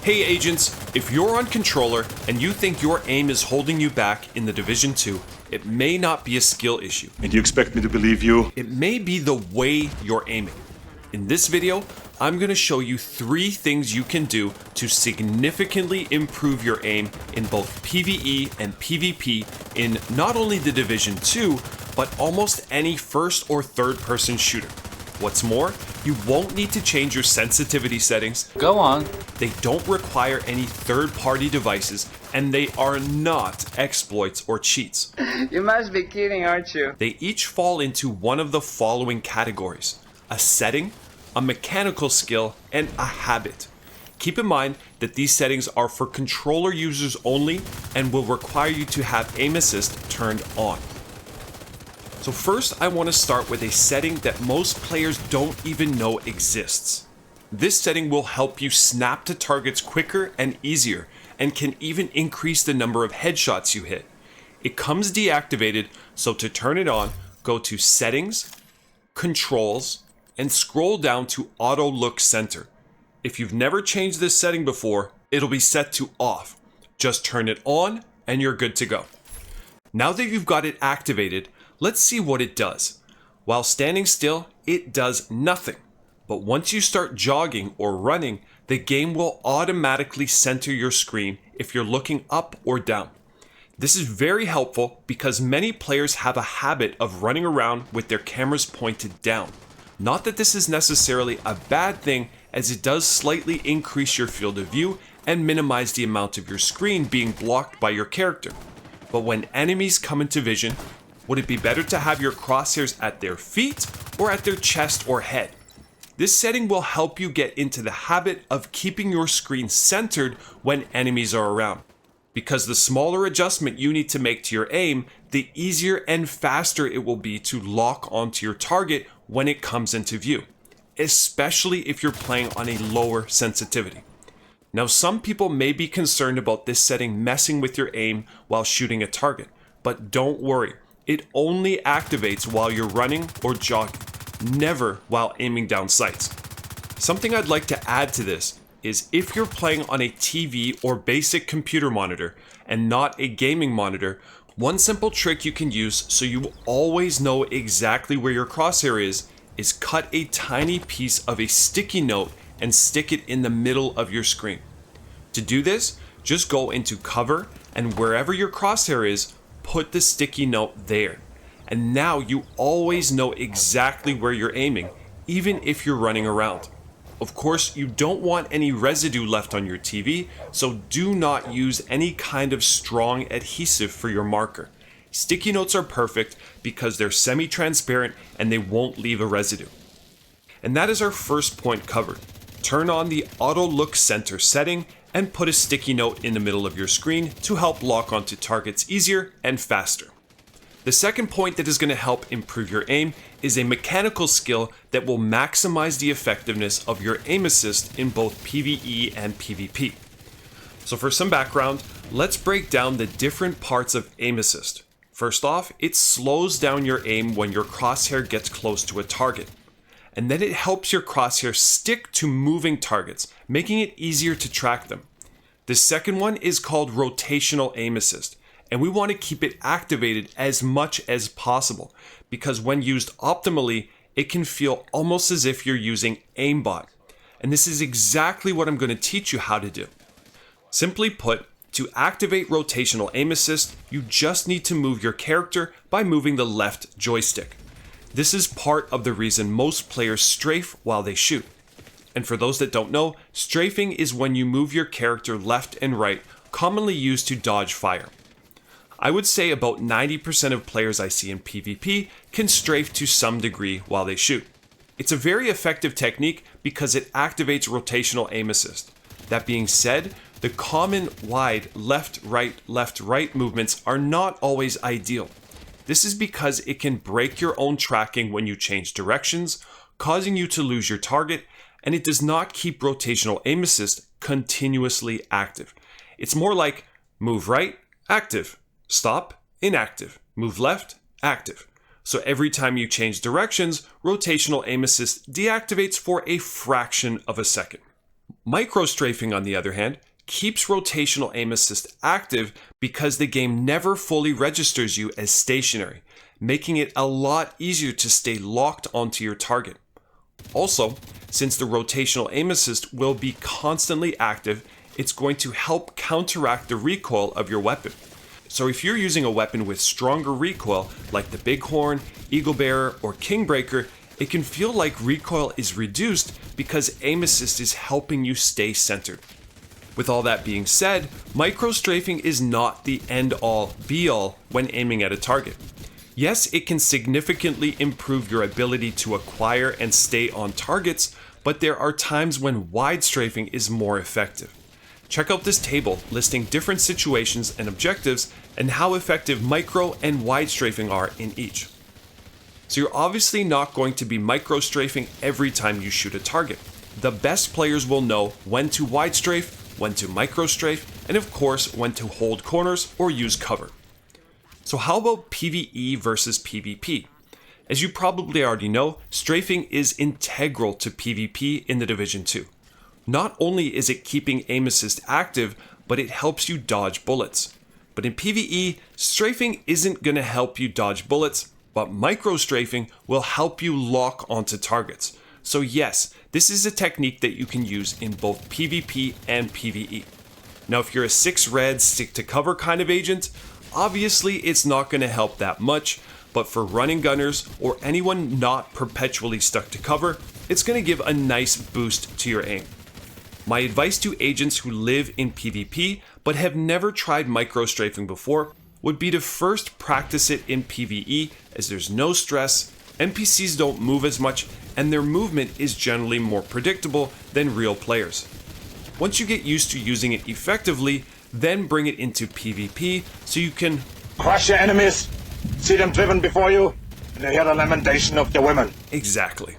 Hey agents, if you're on controller and you think your aim is holding you back in the Division 2, it may not be a skill issue. And you expect me to believe you? It may be the way you're aiming. In this video, I'm going to show you 3 things you can do to significantly improve your aim in both PvE and PvP in not only the Division 2, but almost any first or third person shooter. What's more, you won't need to change your sensitivity settings. Go on. They don't require any third-party devices, and they are not exploits or cheats. You must be kidding, aren't you? They each fall into one of the following categories: a setting, a mechanical skill, and a habit. Keep in mind that these settings are for controller users only and will require you to have aim assist turned on. So first, I want to start with a setting that most players don't even know exists. This setting will help you snap to targets quicker and easier, and can even increase the number of headshots you hit. It comes deactivated, so to turn it on, go to Settings, Controls, and scroll down to Auto Look Center. If you've never changed this setting before, it'll be set to off. Just turn it on, and you're good to go. Now that you've got it activated, let's see what it does. While standing still, it does nothing. But once you start jogging or running, the game will automatically center your screen if you're looking up or down. This is very helpful because many players have a habit of running around with their cameras pointed down. Not that this is necessarily a bad thing, as it does slightly increase your field of view and minimize the amount of your screen being blocked by your character. But when enemies come into vision, would it be better to have your crosshairs at their feet or at their chest or head? This setting will help you get into the habit of keeping your screen centered when enemies are around. Because the smaller adjustment you need to make to your aim, the easier and faster it will be to lock onto your target when it comes into view, especially if you're playing on a lower sensitivity. Now, some people may be concerned about this setting messing with your aim while shooting a target, but don't worry. It only activates while you're running or jogging, never while aiming down sights. Something I'd like to add to this is if you're playing on a TV or basic computer monitor and not a gaming monitor, one simple trick you can use so you always know exactly where your crosshair is cut a tiny piece of a sticky note and stick it in the middle of your screen. To do this, just go into Cover, and wherever your crosshair is, put the sticky note there. And now you always know exactly where you're aiming, even if you're running around. Of course, you don't want any residue left on your TV, so do not use any kind of strong adhesive for your marker. Sticky notes are perfect because they're semi-transparent and they won't leave a residue. And that is our first point covered. Turn on the Auto Look Center setting and put a sticky note in the middle of your screen to help lock onto targets easier and faster. The second point that is going to help improve your aim is a mechanical skill that will maximize the effectiveness of your aim assist in both PvE and PvP. So for some background, let's break down the different parts of aim assist. First off, it slows down your aim when your crosshair gets close to a target. And then it helps your crosshair stick to moving targets, making it easier to track them. The second one is called rotational aim assist, and we want to keep it activated as much as possible, because when used optimally, it can feel almost as if you're using AIMBOT. And this is exactly what I'm going to teach you how to do. Simply put, to activate rotational aim assist, you just need to move your character by moving the left joystick. This is part of the reason most players strafe while they shoot. And for those that don't know, strafing is when you move your character left and right, commonly used to dodge fire. I would say about 90% of players I see in PvP can strafe to some degree while they shoot. It's a very effective technique because it activates rotational aim assist. That being said, the common wide left, right movements are not always ideal. This is because it can break your own tracking when you change directions, causing you to lose your target, and it does not keep rotational aim assist continuously active. It's more like move right, active, stop, inactive, move left, active. So every time you change directions, rotational aim assist deactivates for a fraction of a second. Micro-strafing, on the other hand, keeps rotational aim assist active because the game never fully registers you as stationary, making it a lot easier to stay locked onto your target. Also, since the rotational aim assist will be constantly active, it's going to help counteract the recoil of your weapon. So if you're using a weapon with stronger recoil, like the Bighorn, Eagle Bearer, or Kingbreaker, it can feel like recoil is reduced because aim assist is helping you stay centered. With all that being said, micro-strafing is not the end-all, be-all when aiming at a target. Yes, it can significantly improve your ability to acquire and stay on targets, but there are times when wide strafing is more effective. Check out this table listing different situations and objectives and how effective micro and wide strafing are in each. So you're obviously not going to be micro strafing every time you shoot a target. The best players will know when to wide strafe, when to micro strafe, and of course when to hold corners or use cover. So how about PvE versus PvP? As you probably already know, strafing is integral to PvP in the Division 2. Not only is it keeping aim assist active, but it helps you dodge bullets. But in PvE, strafing isn't going to help you dodge bullets, but micro-strafing will help you lock onto targets. So yes, this is a technique that you can use in both PvP and PvE. Now if you're a 6 red stick to cover kind of agent, obviously it's not going to help that much, but for running gunners or anyone not perpetually stuck to cover, it's going to give a nice boost to your aim. My advice to agents who live in PvP but have never tried micro-strafing before would be to first practice it in PvE, as there's no stress, NPCs don't move as much, and their movement is generally more predictable than real players. Once you get used to using it effectively, then bring it into PvP so you can crush your enemies, see them driven before you, and hear the lamentation of the women. Exactly.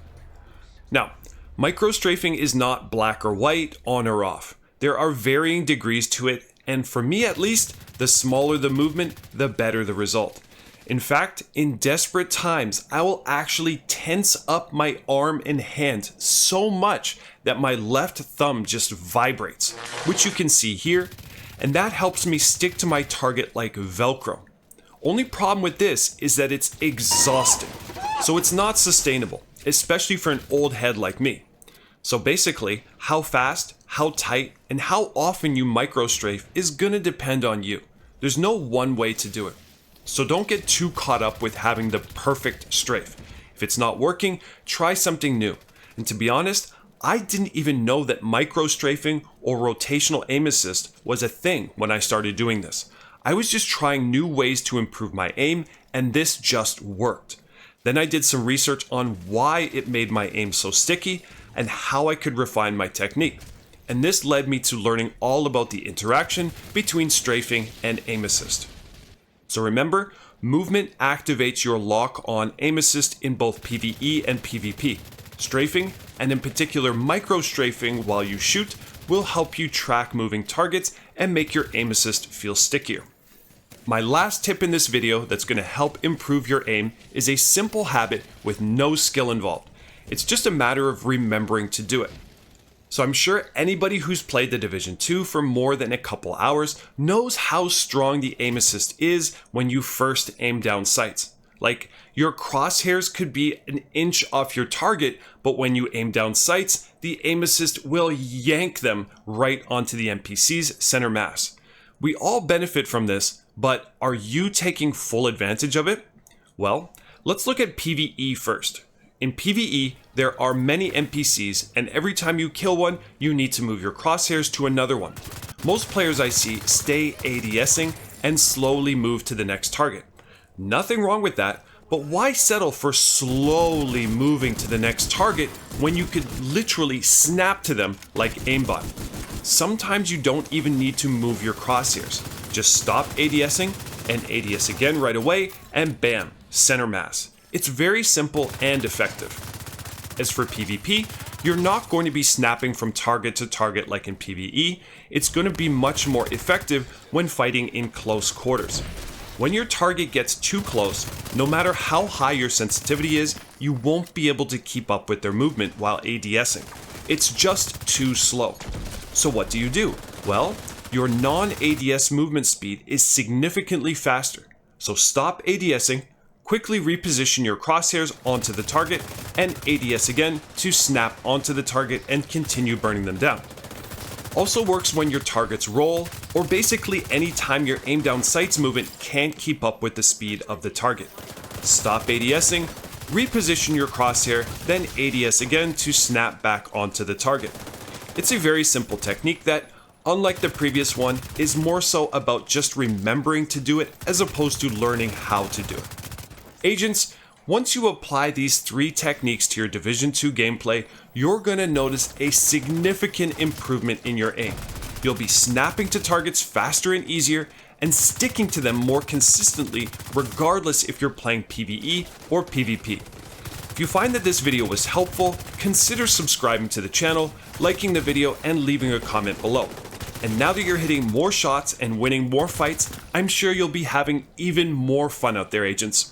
Now, micro-strafing is not black or white, on or off. There are varying degrees to it, and for me at least, the smaller the movement, the better the result. In fact, in desperate times, I will actually tense up my arm and hand so much that my left thumb just vibrates, which you can see here, and that helps me stick to my target like Velcro. Only problem with this is that it's exhausting, so it's not sustainable, especially for an old head like me. So basically, how fast, how tight, and how often you micro-strafe is gonna depend on you. There's no one way to do it. So don't get too caught up with having the perfect strafe. If it's not working, try something new. And to be honest, I didn't even know that micro-strafing or rotational aim assist was a thing when I started doing this. I was just trying new ways to improve my aim, and this just worked. Then I did some research on why it made my aim so sticky and how I could refine my technique. And this led me to learning all about the interaction between strafing and aim assist. So remember, movement activates your lock-on aim assist in both PvE and PvP. Strafing, and in particular micro-strafing while you shoot, will help you track moving targets and make your aim assist feel stickier. My last tip in this video that's going to help improve your aim is a simple habit with no skill involved. It's just a matter of remembering to do it. So I'm sure anybody who's played the Division 2 for more than a couple hours knows how strong the aim assist is when you first aim down sights. Like, your crosshairs could be an inch off your target, but when you aim down sights, the aim assist will yank them right onto the NPC's center mass. We all benefit from this, but are you taking full advantage of it? Well, let's look at PvE first. In PvE, there are many NPCs, and every time you kill one, you need to move your crosshairs to another one. Most players I see stay ADSing and slowly move to the next target. Nothing wrong with that, but why settle for slowly moving to the next target when you could literally snap to them like AIMBOT? Sometimes you don't even need to move your crosshairs. Just stop ADSing and ADS again right away, and bam, center mass. It's very simple and effective. As for PvP, you're not going to be snapping from target to target like in PvE. It's going to be much more effective when fighting in close quarters. When your target gets too close, no matter how high your sensitivity is, you won't be able to keep up with their movement while ADSing. It's just too slow. So what do? Well, your non-ADS movement speed is significantly faster. So stop ADSing, quickly reposition your crosshairs onto the target, and ADS again to snap onto the target and continue burning them down. Also works when your targets roll, or basically any time your aim down sights movement can't keep up with the speed of the target. Stop ADSing, reposition your crosshair, then ADS again to snap back onto the target. It's a very simple technique that, unlike the previous one, is more so about just remembering to do it as opposed to learning how to do it. Agents, once you apply these 3 techniques to your Division 2 gameplay, you're gonna notice a significant improvement in your aim. You'll be snapping to targets faster and easier, and sticking to them more consistently regardless if you're playing PvE or PvP. If you find that this video was helpful, consider subscribing to the channel, liking the video, and leaving a comment below. And now that you're hitting more shots and winning more fights, I'm sure you'll be having even more fun out there, agents.